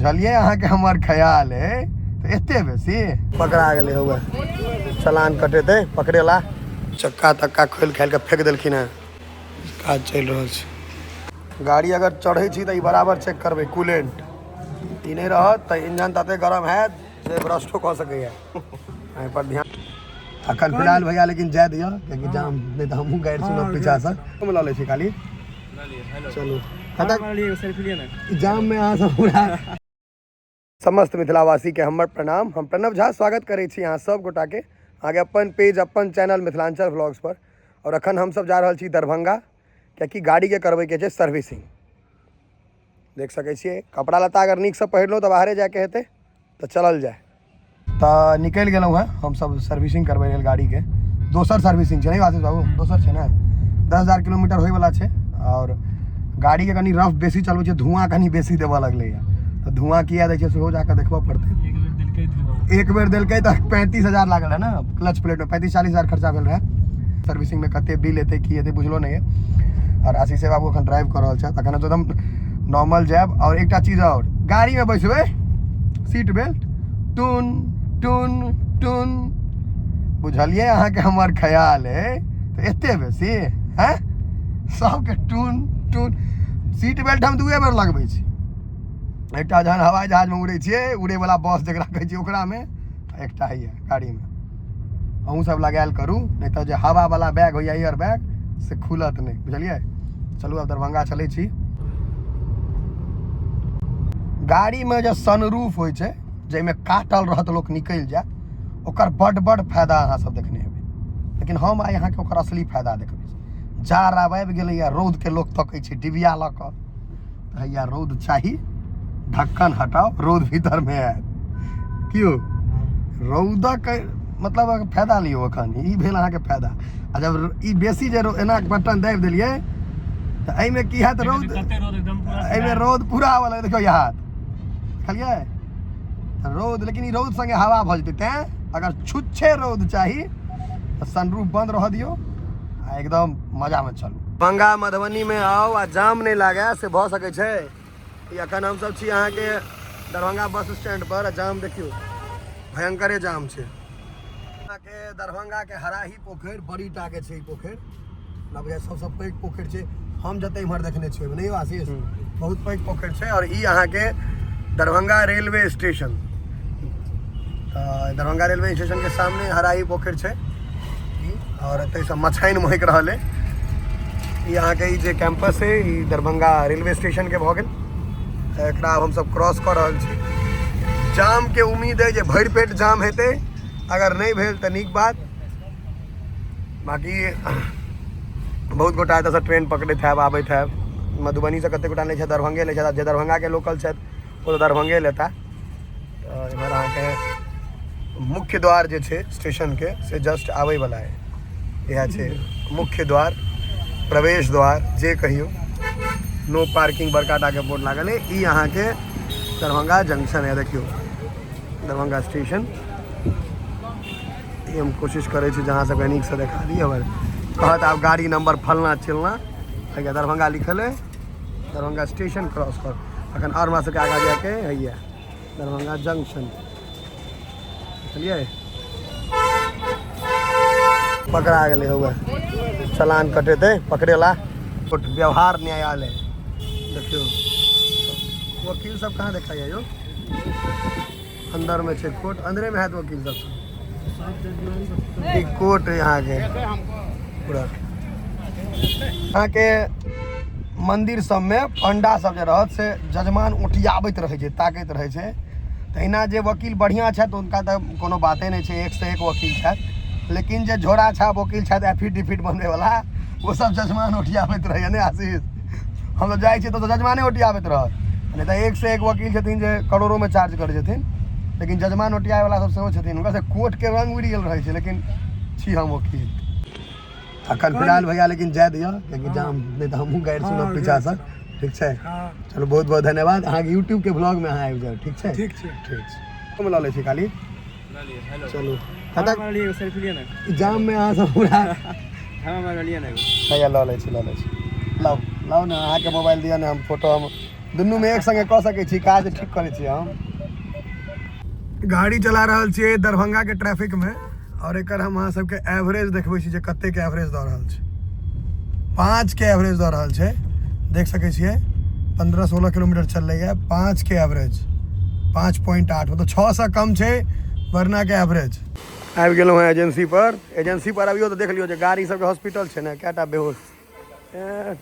बुझलिए अहाँ के हमार ख्याल है तो एते बेसी पकड़ा गए हुआ चलान कटेते पकड़ेला चक्का तक्का खोल खाल के फेंक देलखिन है काज चल रहा है। गाड़ी अगर चढ़े छी तो बराबर चेक करबे कूलेंट ई नहीं रहत तो इंजन तते गरम है जे ब्रस्टो कह सके है पर ध्यान अखन फिलहाल भैया लेकिन जाए दिया क्योंकि जाम नहीं तो हमहू गाड़ी सुनब पीछा से तुम ला ले छी खाली चलो जाम में अहाँ सब पूरा समस्त मिथिलावासी के हमर प्रणाम। हम प्रणव झा स्वागत करे छी अहाँ सब गोटा के आगे अपन पेज अपन चैनल मिथिलांचल व्लॉग्स पर। और अखन हम सब जा रहल छी दरभंगा क्योंकि गाड़ी के करबे के छै सर्विसिंग। देख सके छिए कपड़ा लत्ता अगर नीक से पहिरलो तो बाहरे जाके हेते तो चलल जाए। तो निकल गए हैं हम सब सर्विसिंग करबे लेल गाड़ी के दोसर सर्विसिंग है नहीं आशीष बाबू दोसर है ना 10,000 किलोमीटर होय वाला है। और गाड़ी के कनी रफ बेसी चलबे छै धुआं कनी बेसी देवा लगले तो धुआं किया दै छै सेहो जाके देखबा पड़ते। एक बेर देलकै तो 35,000 लागल है ना क्लच प्लेट में 35-40,000 खर्चा भेल रहे। सर्विसिंग में कते बिल एते की एते बुझलो नहीं है। और आशीष बाबू अखन ड्राइव कर रहल छै तखन एकदम नॉर्मल जायब। और एक चीज और गाड़ी में बैसबे सीट बेल्ट टून टून टून बुझलिए अहाँ के हमार ख्याल है तो एते बेसी है सबके टून टून सीट बेल्ट हम 2 बेर लगबै छी। एकटा जहन हवाई जहाज में उड़े छिए उड़े वाला बस जकरा कहै छी ओकरा में एकटा है गाड़ी में अहूँ सब लगायल करू नहीं तो जो हवा वाला बैग होइया एयर बैग से खुलत नहीं बुझलिए। चलू अब दरभंगा चले छी। गाड़ी में जो सनरूफ हो जैमें काटल रहत लोग निकल जाए ओकर बड़ फायदा अहाँ सब देखने हेबै। लेकिन हम आइ अहाँ के ओकर असली फायदा देखबै। जार आबि गेलै या रौद के लोग तकै छै डिबिया लऽ कऽ हैया रौद चाही ढक्कन हटाओ रौद भीतर में आयत कियो रौदक मतलब फायदा लियो अखन ई भेल अहाँ के फायदा। आ जब ई बेसी जे एना बटन दाबि देलिए तो एहिमे की हैत रौद एहिमे रौद पूरा आबऽ लगै देखियौ यहाँ देखलिए रौद। लेकिन ई रौद संगे हवा भऽ जेतै तेँ अगर छुच्छे रौद चाही तो सनरूफ बंद रह दियो आ एकदम मजा में चलू। दरभंगा मधुबनी में आओ आ जाम नहीं लागे से भऽ सकै छै। अखन हम सब छी अहाँ के दरभंगा बस स्टैंड पर जाम देखियो भयंकरे जाम छै। अहाँ के दरभंगा के हराही पोखर बड़ी टा के छै पोखर ना बुझाय सबसे पैघ पोखर छै हम जते इम्हर देखने छियै नहीं आशीष बहुत पैघ पोखर छै। और ई अहाँ के Darbhanga railway station Darbhanga railway station के सामने हराही पोखर छै और एतय से मछाइन महक रहल है। ई अहाँ के ई जे कैंपस है ई दरभंगा रेलवे स्टेशन के भऽ गेल। एकरा हम सब क्रॉस कर रहल छी। जाम के उम्मीद है जे भरि पेट जाम हेतै अगर नहीं भेल तो नीक बात। बाकी बहुत गोटा एतऽ से ट्रेन पकड़ैत हैब आबैत हैब मधुबनी से कते गोटा नहीं छै दरभंगे ले छै जे दरभंगा के लोकल छै वो तो दरभंगे लेता। तो इधर अहाँ के मुख्य द्वार जे छै स्टेशन के से जस्ट आबै वाला है यह छै मुख्य द्वार प्रवेश द्वार जे कहियो नो पार्किंग बड़का टा के बोर्ड लागल है। ई अहाँ के दरभंगा जंक्शन है देखियो दरभंगा स्टेशन। हम कोशिश करे छी जहाँ सबके नीक से देखा दी अगर कहत आप गाड़ी नंबर फलना चिलना है दरभंगा लिखल है दरभंगा स्टेशन क्रॉस कर अखन और वहाँ से आगे जाके है दरभंगा जंक्शन चलिए पकड़ा गए हुआ चलान कटेते पकड़ेला व्यवहार न्यायालय देखियो वकील सब कहाँ देखा यो अंदर में छे कोर्ट अंदरे में है तो वकील सब कोर्ट यहाँ के पूरा यहाँ के मंदिर सब में पंडा सब जे रहत से जजमान उठियाबैत रहे छै ताकैत रहे छै। तहिना जे वकील बढ़िया छै उनका तो कोनो बाते नहीं छै 1 से 1 वकील छै। लेकिन जे झोरा छाप वकील छै एफिडेविट बनबे वाला वो सब जजमान उठियाबैत रहे ने आशीष हम तो जाए तो जजमाने उठियाबैत रहत नहीं तो 1 से 1 वकील छथिन जे करोड़ों में चार्ज करे छथिन। लेकिन जजमान उठियाए वाला सब सेहो छथिन उनका से कोर्ट के रंग उड़ि गेल रहे छै। लेकिन छी हम वकील अखन फिलहाल भैया लेकिन जाए दिया क्योंकि जाम नहीं तो हमहूँ गाड़ी सुनब पीछा से ठीक है। चलो बहुत बहुत धन्यवाद अहाँ के यूट्यूब के ब्लॉग में अहाँ आबि जाओ ठीक है ठीक हम लऽ लै छी खाली चलू जाम में अहाँ सब पूरा लऽ लै छी लाओ ना अहाँ के मोबाइल दिया ना हम फोटो हम दुनू में एक संगे कह सकै छी, काज ठीक करै छी हम। गाड़ी चला रहल छियै दरभंगा के ट्रैफिक में और एकर हम अहाँ सबके एवरेज देखबै छी जे कते के एवरेज दऽ रहल छै। 5 के एवरेज दऽ रहल छै, देख सकै छियै 15-16 किलोमीटर चललैए। 5 के एवरेज 5.8 मतलब 6 से कम छै वरना के एवरेज। आबि गेलहुँ हैं एजेंसी पर अभियो तो देख लियो जे गाड़ी सबके हॉस्पिटल छै ने, कएटा बेहोश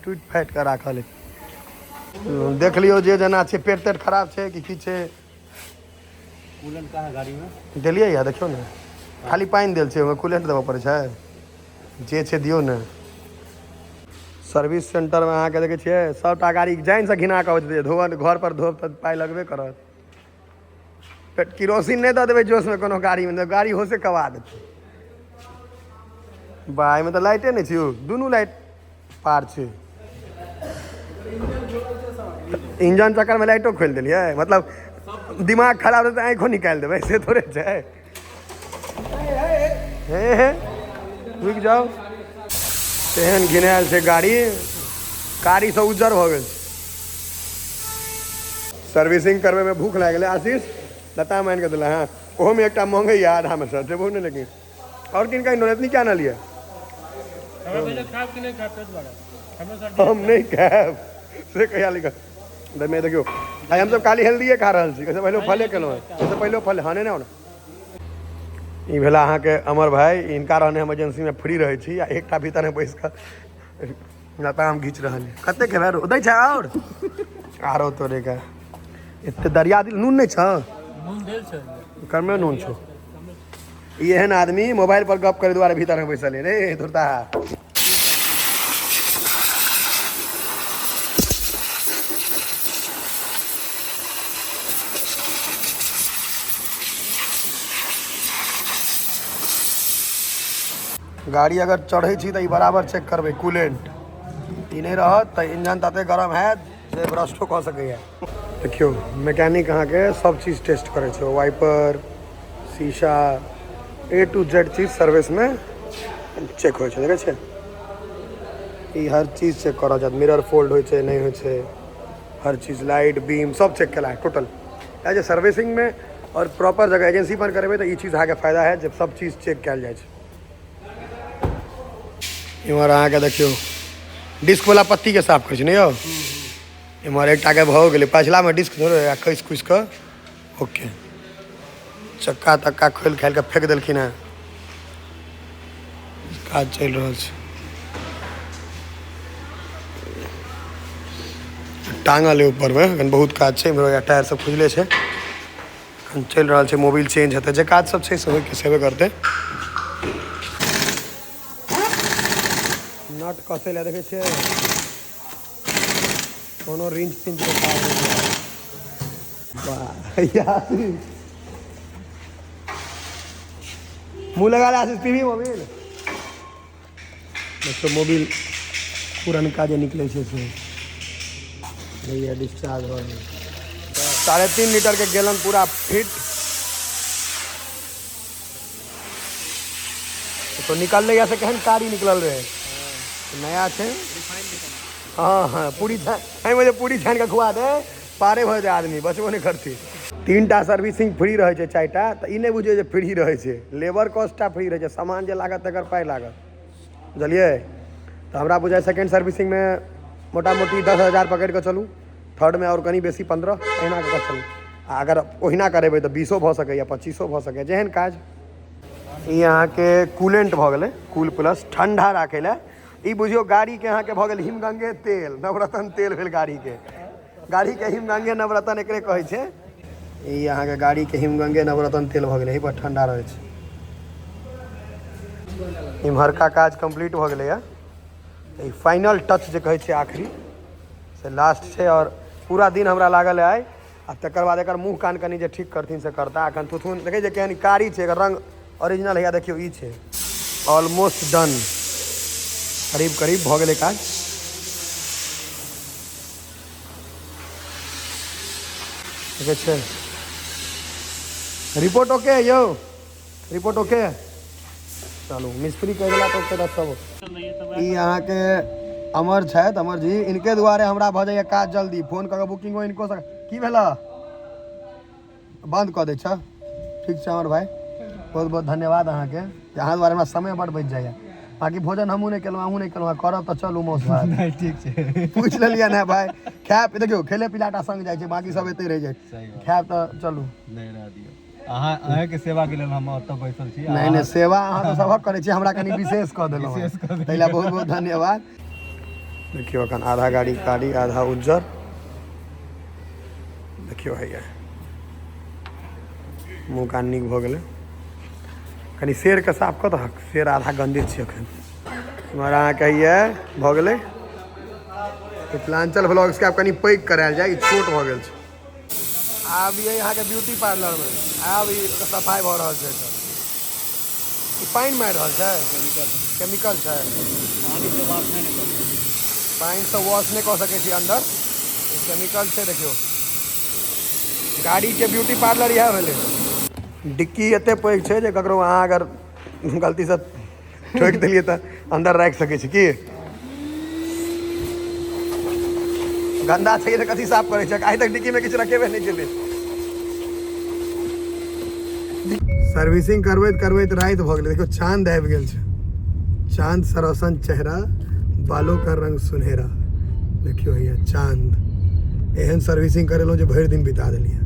टूटि फाटि कऽ राखल है। देख लियो जे जेना छै, पेट तेट खराब छै कि की छै। कूलेंट कहाँ है गाड़ी में? देलियै या देखियौ ने, खाली पानि देल छै, ओहिमे कूलेंट देबऽ पड़ै छै। जे छै दियौ ने। सर्विस सेंटर में अहाँके देखै छियै सबटा गाड़ी जानिसँ घिना कऽ अबैत छै, धोअ घर पर धोब तऽ पाइ लगबे करत। किरोसिन नहीं दऽ देबै जोशमे कोनो गाड़ीमे तऽ गाड़ी होशे कवा देतै। बा एहिमे तऽ लाइटे नहीं छै, दुनू लाइट पार छै। इंजन चक्करमे लाइटो खोलि देलियै, मतलब दिमाग खराब रहतै आँखों निकालि देबै, से थोड़े छै। हे रुकि जाउ, तेहन घिनायल छै गाड़ी से उज्जर भऽ गेल छै। सर्विसिंग करबे में भूख लागि गेलै, आशीष लता मान के दिला। हाँ ओहोमे एकटा मांगे या आधा में सर देबो नहीं, लेकिन और किनका इतनी क्या ना लिया। हम नहीं खाएब से कहिया लिखल मैं देखियो। आइ हम सब खाली हेल्दिए खा रहल छी, पहले फले केलहुँ, इससे पहले फले हाने नहीं होना। ई भेला अहाँके अमर भाई, इनका रहने हम एजेंसी में फ्री रहै छी आ एकटा भीतर में बैस कऽ लताम घीच रहल है। कते के भाई दै छै और आरो तोरे का एते दरिया दिल नून नहीं छ, नून देल छै, कमे नून छो। एहन आदमी मोबाइल पर गप करे दुआरे भीतर में बैसल है रे धुरता। गाड़ी अगर चढ़े छी तो बराबर चेक करबे कूलेंट, ई नहीं रहत तो इंजन तते गरम है जे ब्रस्टो कह सकैए। देखियो मैकेनिक अहाँ के सब चीज टेस्ट करे छै, वाइपर शीशा A to Z चीज सर्विस में चेक हो छै। देखे छै ई हर चीज चेक करल जात, मिरर फोल्ड हो छै नहीं हो छै, हर चीज लाइट बीम सब चेक केला है टोटल। एज ए सर्विसिंग में और प्रॉपर जगह एजेंसी पर करेबे तो ई चीज अहाँ के फायदा है जब सब चीज चेक कल जाए छै। इमहर अहाँके देखियो डिस्क वाला पत्ती के साफ कर यौ, इमहर एकटा के भऽ गेलै, पछला में डिस्क थोड़े कैस कुस कऽ ओके चक्का तक्का खोल खाल के फेंक देलखिन हैं। काज चल रहा है, टांगल है ऊपर में, अखन बहुत काज छै। इमहर टायर सब खुजले छै, अखन चल रहा है, मोबिल चेंज हेतै, जे काज सब छै से होबे करते। नट कसे ला देखे छियै, कोनो रिंच पिंच के काज नहीं। वाह यार मुँह लगा ले आशीष, टीवी मोबिल तो मोबिल पुरनका जे निकले छै से भैया डिस्चार्ज हो गया। 3.5 लीटर के गैलन पूरा फिट तो निकल ले, से केहन कारी निकल रहे नया छे। हाँ हाँ पूरी मुझे पूरी छान के खुआ दे, पारे भऽ जाए आदमी, बचबो नहीं करती। 3टा सर्विसिंग फ्री रहे छै, 4टा तो ई नहीं बुझे फ्री रहे छै, लेबर कॉस्टा फ्री रहे छै, सामान जे लागत तकर पाई लागत, बुझलिए। तो हमरा बुझाए सेकेंड सर्विसिंग में मोटा मोटी 10,000 पकड़ के चलू, थर्ड में और कहीं बेसी 15 अहिना कऽ चलू। अगर ओहिना करेबै तो 20 भऽ सकैए, 25 भऽ सकैए, जेहन काज। ई अहाँ के कूलेंट भऽ गेलै, कूल प्लस ठंडा राखे ला। ई बुझियो गाड़ी के अहाँ के भऽ गेल हिमगंगे तेल, नवरत्न तेल भेल गाड़ी के हिमगंगे नवरत्न एकरे कहै छै। ई अहाँ के गाड़ी के हिमगंगे नवरत्न तेल भऽ गेलै, एहि पर ठंडा रहै छै। इम्हरका काज कंप्लीट भऽ गेलै है, ई फाइनल टच जे कहै छै आखिरी से लास्ट छै। और पूरा दिन हमरा लागल है आइ, आ तकर बाद एकर मुँह कान कनी जे ठीक करथिन से करता। एखन थुथुन देखै छै केहन कारी छै, एकर रंग ओरिजिनल है, देखियो ई छै ऑलमोस्ट डन, करीब करीब भऽ गेलै काज। देखे छै रिपोर्ट ओके है यौ, रिपोर्ट ओके है, चलू मिस्त्री कह दिला तो सब। ई अहाँ के अमर छथि अमर जी, इनके दुआरे हमरा भऽ जाइए काज जल्दी। फोन कऽ के बुकिंग इनको की भेला बंद कऽ दै छ। ठीक छै अमर भाई, बहुत बहुत धन्यवाद अहाँके, अहाँ दुआरे हमरा समय बड़ बचि जाइए। बाकी भोजन हमहूँ नहीं केलहुँ, अहूँ नहीं केलहुँ, करब तऽ चलू मौस भात। नहीं ठीक छै, पूछ लेलिए ना भाई, खायब देखियो खेले पिलाटा संग जाइ छै, बाकी सब एते रह जाए, खायब तऽ चलू। नहीं रह दियौ, अहाँ के सेवा के लेल हम ओतऽ बैसल छी। नहीं नहीं सेवा अहाँ तऽ सबक करै छी, हमरा कनि विशेष कऽ देलहुँ, ताहि लए बहुत बहुत धन्यवाद। देखियो अखन आधा गाड़ी कारी आधा उज्जर, देखियो हैया मुँह कान नीक भऽ गेलै। कनि शेरके साफ कऽ दहक, शेर आधा गंदे छै अखन। इमहर अहाँके हैया भऽ गेलै मिथिलांचल ब्लॉग्सके आब कनि पैघ करायल जाय, ई छोट भऽ गेल छै। आब ये अहाँके ब्यूटी पार्लरमे आब ई सफाइ भऽ रहल छै। ई पानि मारि रहल छै, केमिकल छै, पानी से वाश नहीं निकल, पानिसँ वॉश नहि कऽ सकै छी अन्दर, केमिकल छै। देखियौ गाड़ीके ब्यूटी पार्लर इएह भेलै। डिक्की एतेक पैघ छै जे ककरो अहाँ अगर गलतीसँ ठोकि देलियै तऽ अन्दर राखि सकै छी। की गन्दा छै तऽ कथी साफ करै छै, आइ तक डिक्कीमे किछु रखेबे नहि केलै। सर्विसिंग करबैत करबैत राति भऽ गेलै। देखियौ चाँद आबि गेल छै, चाँद सरोसन चेहरा, बालों का रंग सुनहरा। देखियो भैया चाँद, एहन सर्विसिंग करेलहुँ जे भरि दिन बिता देलियै।